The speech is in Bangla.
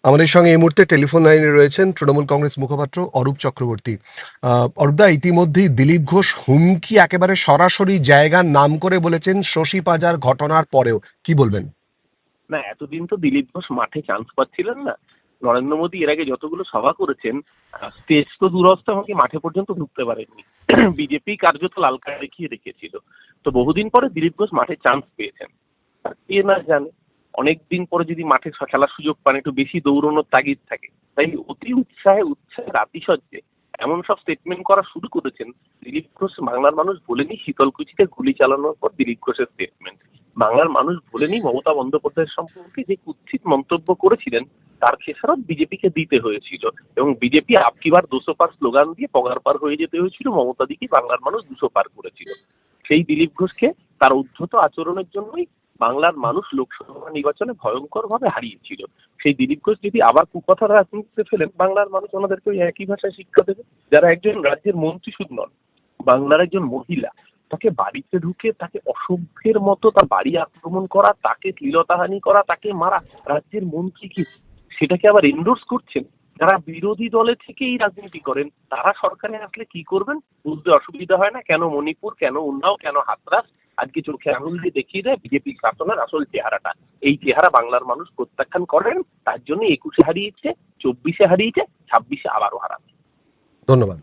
আমাদের সঙ্গে এই মুহূর্তে টেলিফোন লাইনে রয়েছেন তৃণমূল কংগ্রেস মুখপাত্র অরূপ চক্রবর্তী। অরূপদা, ইতিমধ্যেই দিলীপ ঘোষ হুমকি একেবারে সরাসরি জায়গার নাম করে বলেছেন শশী পাজার ঘটনার পরেও। কি বলবেন? না, এতদিন তো দিলীপ ঘোষ মাঠে চান্স পাচ্ছিলেন না। নরেন্দ্র মোদী এর আগে যতগুলো সভা করেছেন, স্টেজ তো দূরস্থ, এমনকি মাঠে পর্যন্ত ঢুকতে পারেননি। বিজেপি কার্যত লাল কার্ড দেখিয়ে রেখেছিল। তো বহুদিন পরে দিলীপ ঘোষ মাঠে চান্স পেয়েছেন। আর কে না জানে, অনেকদিন পরে যদি মাঠে খেলার সুযোগ পান, একটু বেশি দৌড়ানোর তাগিদ থাকে। তাই অতি উৎসাহের আতিশয্যে এমন সব স্টেটমেন্ট করা শুরু করেছেন। দিলীপ ঘোষ, বাংলার মানুষ ভোলেনি শীতলকুচিতে গুলি চালানোর পর দিলীপ ঘোষের স্টেটমেন্ট। বাংলার মানুষ ভোলেনি মমতা বন্দ্যোপাধ্যায়ের সম্পর্কে যে কুৎসিত মন্তব্য করেছিলেন, তার খেসারত বিজেপিকে দিতে হয়েছিল। এবং বিজেপি আপকি বার 200 পার স্লোগান দিয়ে পগার পার হয়ে যেতে হয়েছিল। মমতা দিকে বাংলার মানুষ 200 পার করেছিল। সেই দিলীপ ঘোষকে তার উদ্ধত আচরণের জন্যই বাংলার মানুষ লোকসভা নির্বাচনে ভয়ঙ্কর ভাবে হারিয়েছিল। সেই দিলীপ ঘোষ যদি আবার কুকথার রাজনীতিতে ফেলেন, বাংলার মানুষ ওনাদেরকে ওই একই ভাষায় শিক্ষা দেবে। যারা একজন রাজ্যের মন্ত্রী শুধু নন, বাংলার একজন মহিলা, তাকে বাড়িতে ঢুকে তাকে অসভ্যের মতো তার বাড়ি আক্রমণ করা, তাকে শ্লীলতাহানি করা, তাকে মারা, রাজ্যের মন্ত্রী কি সেটাকে আবার এন্ডোর্স করছেন? যারা বিরোধী দলে থেকেই রাজনীতি করেন, তারা সরকারে আসলে কি করবেন বুঝতে অসুবিধা হয় না? কেন মণিপুর, কেন উন্নাও, কেন হাতরাস আজকে চোখে আঙুল দিয়ে দেখিয়ে দেয় বিজেপি শাসনের আসল চেহারাটা। এই চেহারা বাংলার মানুষ প্রত্যাখ্যান করেন। তার জন্য 21-এ হারিয়েছে, 24-এ হারিয়েছে, 26-এ আবারও হারাবে। ধন্যবাদ।